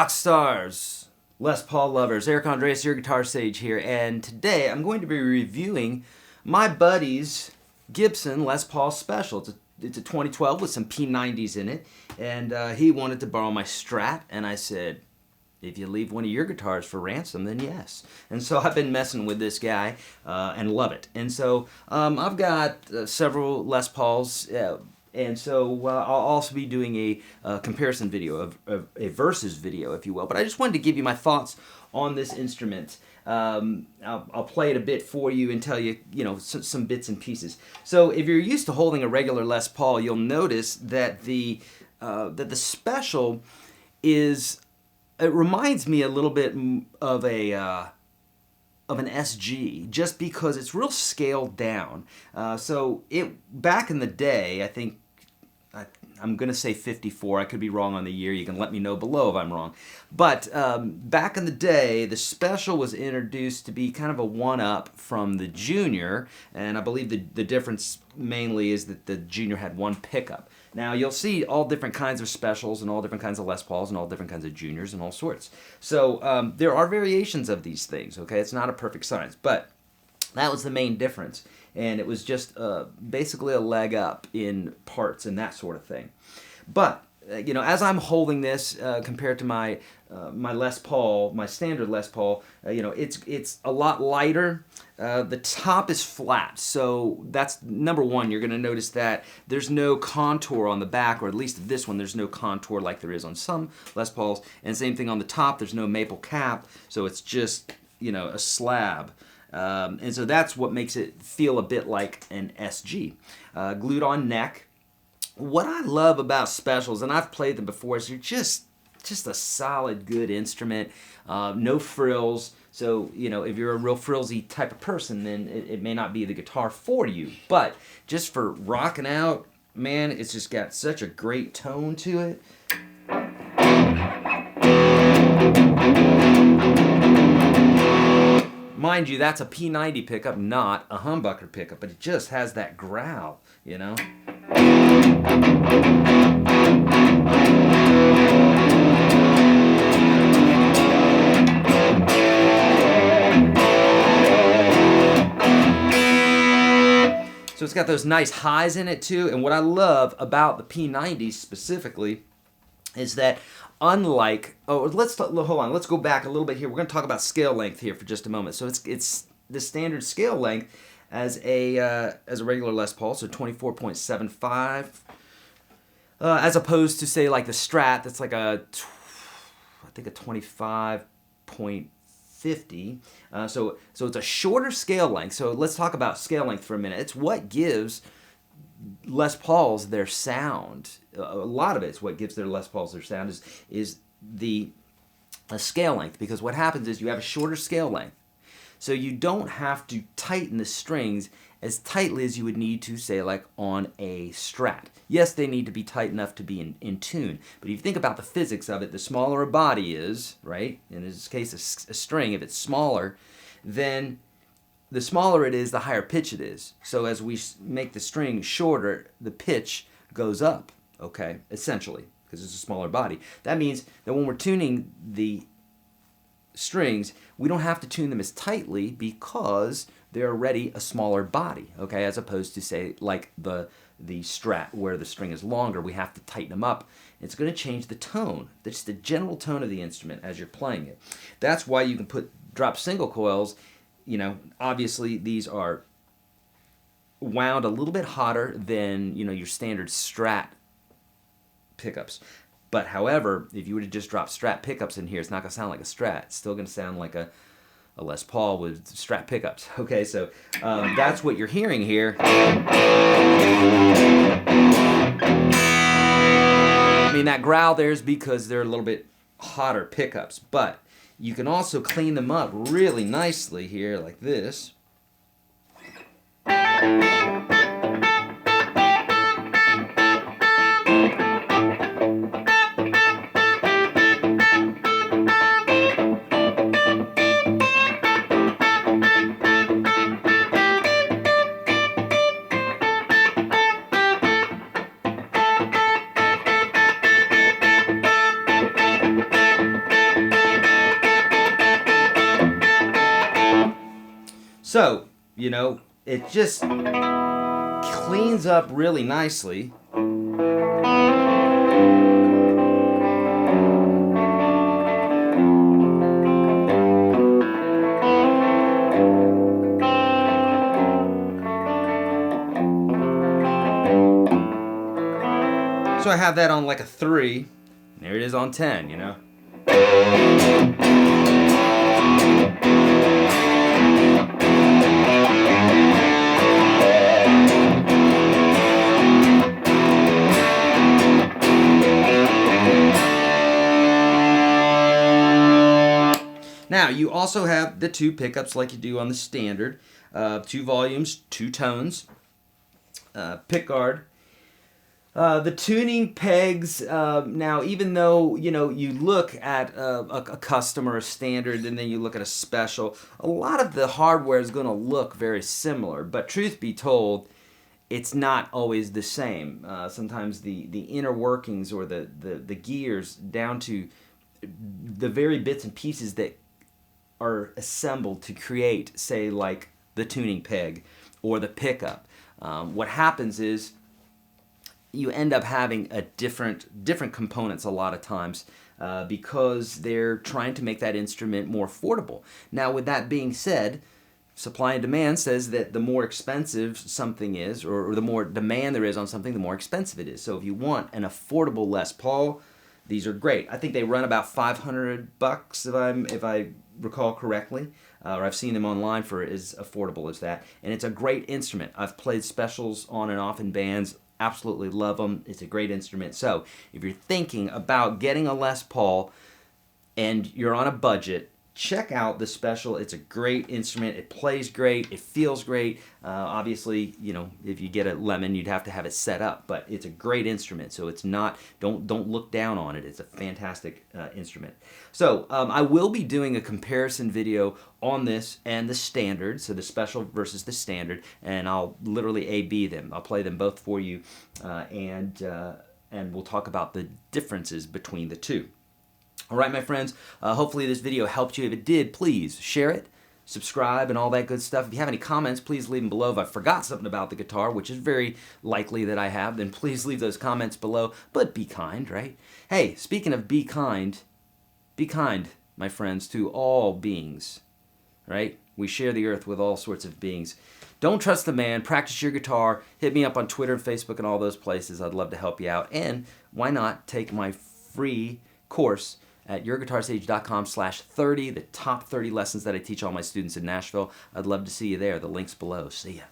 rock stars, Les Paul lovers, Eric Andreas, YourGuitarSage here, and today I'm going to be reviewing my buddy's Gibson Les Paul Special. It's a 2012 with some P90s in it, and he wanted to borrow my Strat, and I said, if you leave one of your guitars for ransom, then yes. And so I've been messing with this guy and love it. And so I've got several Les Pauls. And so I'll also be doing a comparison video, a versus video, if you will. But I just wanted to give you my thoughts on this instrument. I'll play it a bit for you and tell you, some bits and pieces. So if you're used to holding a regular Les Paul, you'll notice that the Special is, it reminds me a little bit of an SG, just because it's real scaled down. So back in the day, I think, I'm going to say 54. I could be wrong on the year. You can let me know below if I'm wrong. But back in the day, the Special was introduced to be kind of a one-up from the Junior, and I believe the difference mainly is that the Junior had one pickup. Now, you'll see all different kinds of Specials and all different kinds of Les Pauls and all different kinds of Juniors and all sorts. So there are variations of these things, okay? It's not a perfect science, but that was the main difference. And it was just basically a leg up in parts and that sort of thing. But, as I'm holding this compared to my Les Paul, my standard Les Paul, it's a lot lighter. The top is flat, so that's number one. You're going to notice that there's no contour on the back, or at least this one, there's no contour like there is on some Les Pauls. And same thing on the top, there's no maple cap, so it's just, a slab. And so that's what makes it feel a bit like an SG. Glued on neck. What I love about Specials, and I've played them before, is they're just a solid, good instrument. No frills. So, if you're a real frilsy type of person, then it may not be the guitar for you. But just for rocking out, man, it's just got such a great tone to it. Mind you, that's a P90 pickup, not a humbucker pickup, but it just has that growl, So it's got those nice highs in it too, and what I love about the P90s specifically is that unlike, let's go back a little bit here. We're going to talk about scale length here for just a moment. So it's the standard scale length as a regular Les Paul, so 24.75, as opposed to say like the Strat, that's like I think a 25.50. So it's a shorter scale length. So let's talk about scale length for a minute. It's what gives Les Pauls their sound. A lot of it's what gives their Les Pauls their sound is the scale length, because what happens is you have a shorter scale length, so you don't have to tighten the strings as tightly as you would need to, say, like on a Strat. Yes, they need to be tight enough to be in tune, but if you think about the physics of it, the smaller a body is, right, in this case a string, if it's smaller, then the smaller it is, the higher pitch it is. So as we make the string shorter, the pitch goes up, okay, essentially, because it's a smaller body. That means that when we're tuning the strings, we don't have to tune them as tightly because they're already a smaller body, okay, as opposed to, say, like the Strat, where the string is longer, we have to tighten them up. It's going to change the tone, just the general tone of the instrument as you're playing it. That's why you can drop single coils. Obviously these are wound a little bit hotter than, your standard Strat pickups. But however, if you were to just drop Strat pickups in here, it's not going to sound like a Strat. It's still going to sound like a Les Paul with Strat pickups. Okay, so that's what you're hearing here. I mean, that growl there is because they're a little bit hotter pickups, but you can also clean them up really nicely here, like this. So, you know, it just cleans up really nicely. So I have that on like a 3. There it is on 10, you know. Now, you also have the 2 pickups like you do on the standard. 2 volumes, 2 tones. Pick guard. The tuning pegs, now even though, you know, you look at a custom or a standard and then you look at a special, a lot of the hardware is going to look very similar. But truth be told, it's not always the same. Sometimes the inner workings or the gears down to the very bits and pieces that are assembled to create, say, like the tuning peg or the pickup. What happens is you end up having a different components a lot of times because they're trying to make that instrument more affordable. Now, with that being said, supply and demand says that the more expensive something is, or the more demand there is on something, the more expensive it is. So if you want an affordable Les Paul, these are great. I think they run about $500 if I recall correctly, or I've seen them online for as affordable as that. And it's a great instrument. I've played specials on and off in bands. Absolutely love them. It's a great instrument. So if you're thinking about getting a Les Paul and you're on a budget, check out the special. It's a great instrument. It plays great. It feels great. Obviously, you know, if you get a Lemon, you'd have to have it set up, but it's a great instrument. So it's not, don't look down on it. It's a fantastic instrument. So I will be doing a comparison video on this and the standard, so the special versus the standard, and I'll literally A/B them. I'll play them both for you, and we'll talk about the differences between the two. All right, my friends, hopefully this video helped you. If it did, please share it, subscribe, and all that good stuff. If you have any comments, please leave them below. If I forgot something about the guitar, which is very likely that I have, then please leave those comments below. But be kind, right? Hey, speaking of be kind, my friends, to all beings, right? We share the earth with all sorts of beings. Don't trust the man. Practice your guitar. Hit me up on Twitter and Facebook and all those places. I'd love to help you out. And why not take my free course at YourGuitarSage.com/30, the top 30 lessons that I teach all my students in Nashville. I'd love to see you there. The link's below. See ya.